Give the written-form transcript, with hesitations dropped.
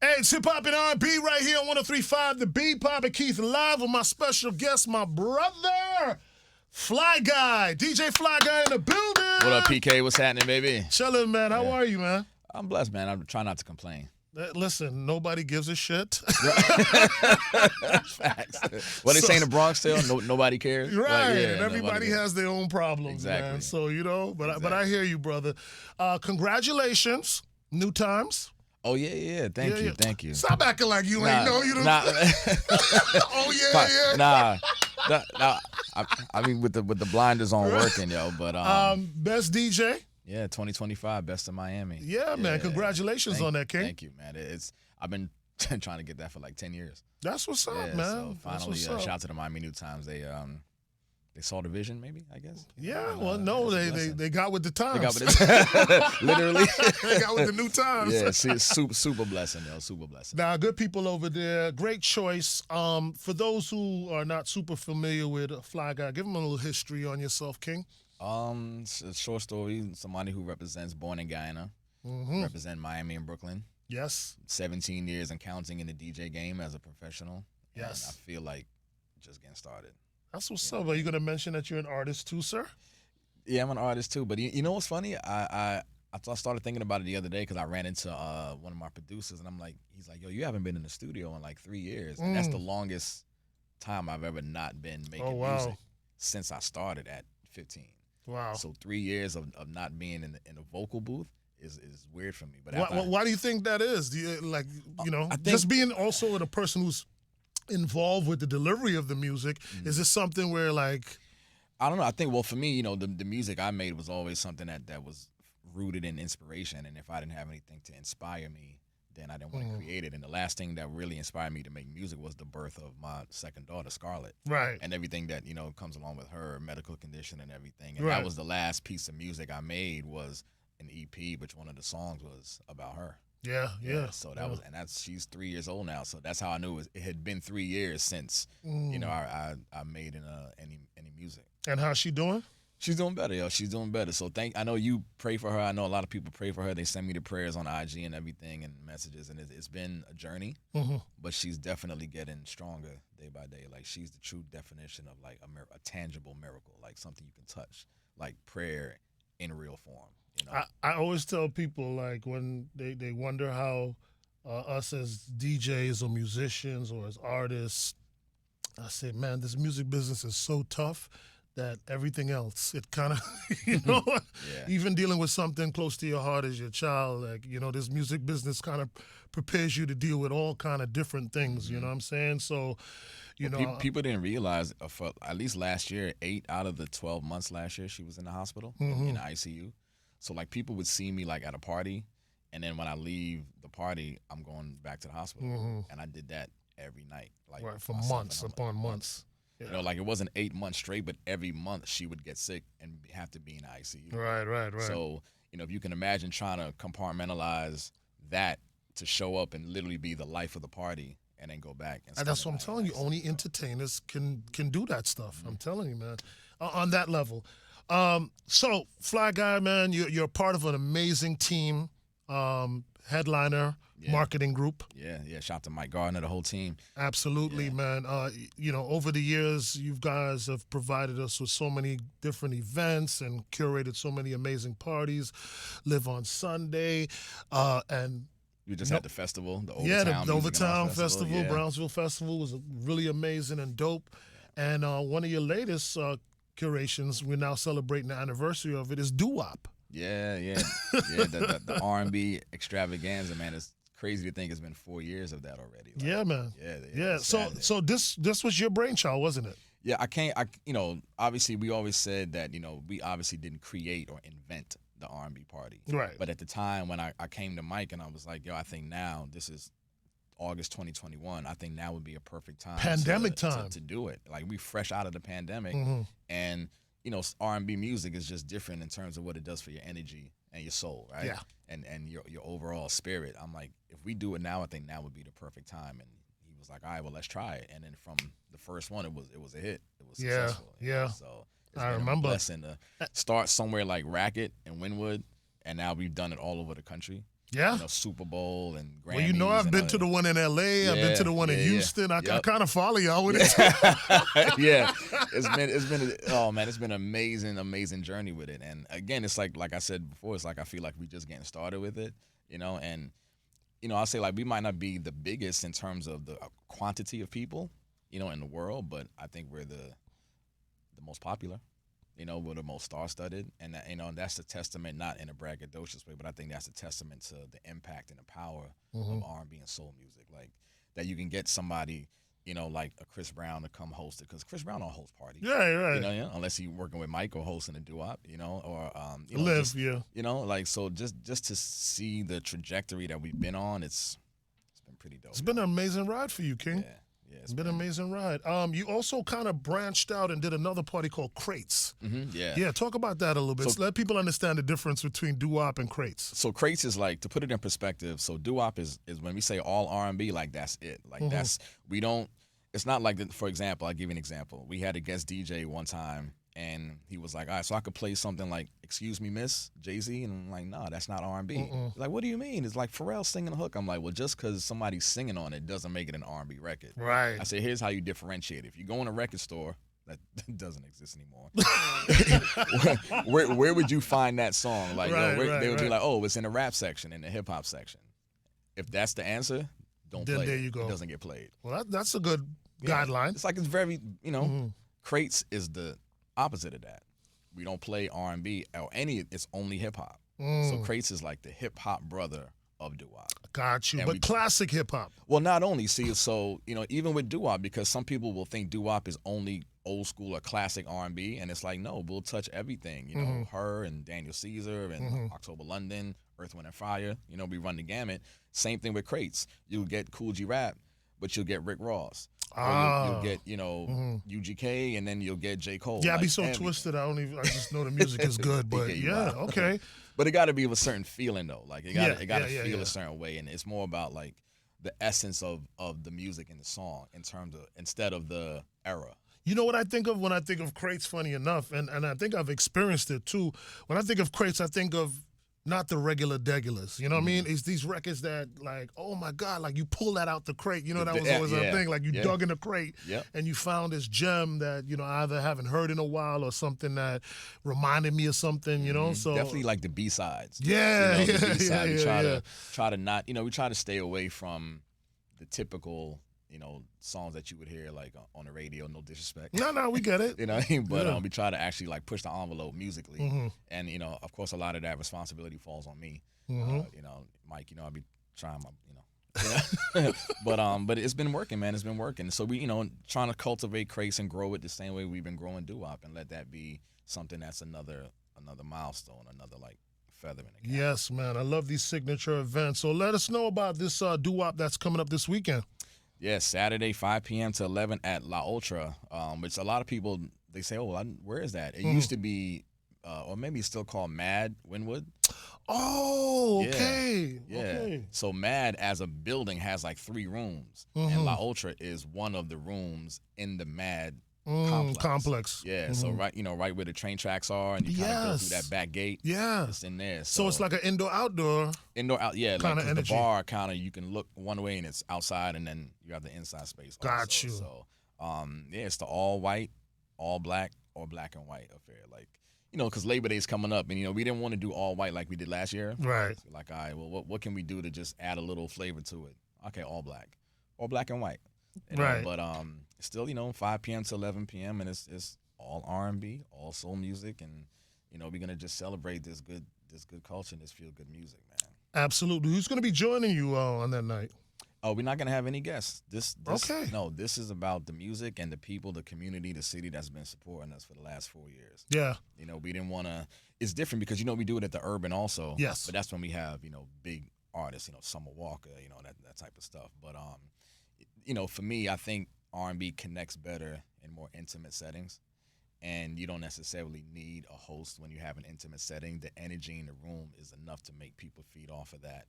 Hey, it's Hip Hop and R&B right here on 103.5 The Beat. Papa Keith live with my special guest, my brother, Fly Guy. DJ Fly Guy in the building. What up, PK? What's happening, baby? Chillin', man. How are you, man? I'm blessed, man. I'm trying not to complain. Listen, nobody gives a shit. Facts. What they say in the Bronx still? Nobody cares. Right, Like, yeah, and everybody has their own problems, Exactly. man. So, but I hear you, brother. Congratulations. New Times. Oh, yeah. Thank you. Stop acting like you ain't know you. Nah. Oh, yeah. Nah. I mean, with the blinders on working, yo. But best DJ. yeah, 2025, best of Miami. Yeah, man. Congratulations on that, King. Thank you, man. I've been trying to get that for like 10 years. That's what's up, man. So finally, That's what's shout up. out to the Miami New Times. They saw the vision, maybe, I guess. Yeah, well, no, they got with the times. They got with it. Literally. They got with the new times. Yeah, see, it's super blessing, yo. Super blessing. Now, good people over there. Great choice. For those who are not super familiar with Fly Guy, give them a little history on yourself, King. It's a short story. Somebody who represents born in Guyana, represent Miami and Brooklyn. Yes. 17 years and counting in the DJ game as a professional. Yes. And I feel like just getting started. That's what's up. Are you going to mention that you're an artist too, sir? Yeah, I'm an artist too. But you know what's funny? I started thinking about it the other day because I ran into one of my producers, and he's like, yo, you haven't been in the studio in like 3 years. And that's the longest time I've ever not been making music since I started at 15. Wow. So 3 years of not being in the vocal booth is weird for me. But why do you think that is? Do you, I think, just being also a person who's involved with the delivery of the music, is this something where like... I don't know. I think, well, for me, the music I made was always something that was rooted in inspiration. And if I didn't have anything to inspire me, then I didn't want to create it. And the last thing that really inspired me to make music was the birth of my second daughter, Scarlett. Right. And everything that, comes along with her medical condition and everything. And that was the last piece of music I made was an EP, which one of the songs was about her. Yeah. So that was, and she's 3 years old now. So that's how I knew it had been 3 years since, I made any music. And how's she doing? She's doing better, yo. She's doing better. So I know you pray for her. I know a lot of people pray for her. They send me the prayers on IG and everything and messages. And it's been a journey, but she's definitely getting stronger day by day. Like she's the true definition of like a tangible miracle, like something you can touch, like prayer in real form. I always tell people like when they wonder how us as DJs or musicians or as artists, I say, man, this music business is so tough that everything else, it kind of, even dealing with something close to your heart as your child, like, this music business kind of prepares you to deal with all kind of different things, you know what I'm saying? So, people didn't realize for at least last year, 8 out of the 12 months last year, she was in the hospital, in the ICU. So, like, people would see me, like, at a party, and then when I leave the party, I'm going back to the hospital. And I did that every night. Like, right, for months upon months. Yeah. Like, it wasn't 8 months straight, but every month she would get sick and have to be in the ICU. Right. So, if you can imagine trying to compartmentalize that to show up and literally be the life of the party and then go back. And that's what I'm telling you. Only entertainers can do that stuff. I'm telling you, man, on that level. So, Fly Guy, man, you're part of an amazing team, headliner, marketing group. Yeah. Shout out to Mike Gardner, the whole team. Absolutely, man. Over the years, you guys have provided us with so many different events and curated so many amazing parties. Live on Sunday, and we just had the festival, the Overtown. Yeah, the Music and Overtown Arts Festival, Brownsville Festival was really amazing and dope. And one of your latest curations, we're now celebrating the anniversary of it, is Doo Wop. Yeah. The R&B extravaganza, man. It's crazy to think it's been 4 years of that already. Like, yeah, man. Yeah. So this was your brainchild, wasn't it? Yeah, obviously we always said that, we obviously didn't create or invent the R&B party. Right. But at the time when I came to Mike and I was like, yo, I think now this is August 2021, I think now would be a perfect time. Pandemic time. To do it. Like, we fresh out of the pandemic. And, R&B music is just different in terms of what it does for your energy and your soul, right? Yeah. And your overall spirit. I'm like, if we do it now, I think now would be the perfect time. And he was like, all right, well, let's try it. And then from the first one, it was a hit. It was successful. Yeah. So it's I been remember. a blessing to start somewhere like Racket and Wynwood, and now we've done it all over the country. Yeah. Super Bowl and Grammys. Well, you know, I've been to the one in L.A. I've been to the one in Houston. I kind of follow y'all with it. Yeah, it's been an amazing journey with it. And again, it's like I said before, it's like I feel like we're just getting started with it, and I'll say like we might not be the biggest in terms of the quantity of people, in the world, but I think we're the most popular. We're the most star-studded, and that's a testament, not in a braggadocious way, but I think that's a testament to the impact and the power of R&B and soul music. Like that, you can get somebody, like a Chris Brown to come host it, because Chris Brown don't host parties. Yeah, right. Unless he's working with Mike or hosting a Doo Wop, or Live, just, like so just to see the trajectory that we've been on, it's been pretty dope. It's been an amazing ride for you, King. Yeah, it's been an amazing ride. You also kind of branched out and did another party called Crates. Yeah, talk about that a little bit. So let people understand the difference between Doo Wop and Crates. So Crates is like, to put it in perspective, so Doo Wop is when we say all R&B, like that's it. Like it's not like, for example, I'll give you an example. We had a guest DJ one time, and he was like, all right, so I could play something like Excuse Me Miss, Jay-Z, and I'm like, no, that's not R&B. He's like, what do you mean? It's like Pharrell singing a hook. I'm like, well, just because somebody's singing on it doesn't make it an R&B record. Right. I said, here's how you differentiate it. If you go in a record store, that doesn't exist anymore. where would you find that song? Like, they would be like, oh, it's in the rap section, in the hip-hop section. If that's the answer, don't play it. There you go. It doesn't get played. Well, that's a good guideline. It's like, it's very, Crates is the opposite of that. We don't play R&B or it's only hip hop. So Crates is like the hip hop brother of Doo Wop. Got you. And but classic hip hop. Well, not only, so even with Doo Wop, because some people will think Doo Wop is only old school or classic R&B, and it's like, no, we'll touch everything. Her and Daniel Caesar and October London, Earth, Wind and Fire. We run the gamut. Same thing with Crates. You'll get Cool G Rap, but you'll get Rick Ross. You'll get, UGK, and then you'll get J. Cole. Yeah, I be so twisted. I just know the music is good, but okay. But it got to be with a certain feeling though. Like it got to feel a certain way, and it's more about like the essence of the music and the song instead of the era. You know what I think of when I think of Crates? Funny enough, and I think I've experienced it too. When I think of Crates, I think of not the regular degulars, you know what I mean? It's these records that, like, oh my God, like you pull that out the crate. That was always a thing. Like you dug in the crate and you found this gem that, I either haven't heard in a while or something that reminded me of something, So definitely like the B-sides. Yeah, the B-side. We try to not, we try to stay away from the typical, songs that you would hear like on the radio. No disrespect. No, we get it. But we try to actually like push the envelope musically, and of course a lot of that responsibility falls on me. Mike, I'll be trying my, but it's been working, man. It's been working. So we, trying to cultivate Crates and grow it the same way we've been growing Doo Wop, and let that be something that's another milestone, another like feather in the cap. Yes, man. I love these signature events. So let us know about this Doo Wop that's coming up this weekend. Yes, Saturday, 5 p.m. to 11 at La Ultra, which a lot of people, they say, oh, where is that? It used to be, or maybe it's still called Mad Wynwood. Oh, okay. Yeah. Okay. So Mad as a building has like 3 rooms, and La Ultra is one of the rooms in the Mad complex. Yeah, so right where the train tracks are, and you kind of go through that back gate. Yeah, it's in there. So it's like an indoor-outdoor. Yeah, kind of energy. The bar kind of, you can look one way and it's outside, and then you have the inside space. Got you. So it's the all white, all black, or black and white affair. Like, because Labor Day is coming up, and we didn't want to do all white like we did last year. Right. So like, all right, well, what can we do to just add a little flavor to it? Okay, all black, or black and white. Right. But still, 5 p.m. to 11 p.m. and it's all R&B, all soul music, and we're gonna just celebrate this good culture and this feel good music, man. Absolutely. Who's gonna be joining you on that night? Oh, we're not gonna have any guests. This okay. No, this is about the music and the people, the community, the city that's been supporting us for the last 4 years. Yeah. We didn't want to. It's different because we do it at the Urban also. Yes. But that's when we have big artists, Summer Walker, that type of stuff. But for me, I think R&B connects better in more intimate settings, and you don't necessarily need a host when you have an intimate setting. The energy in the room is enough to make people feed off of that.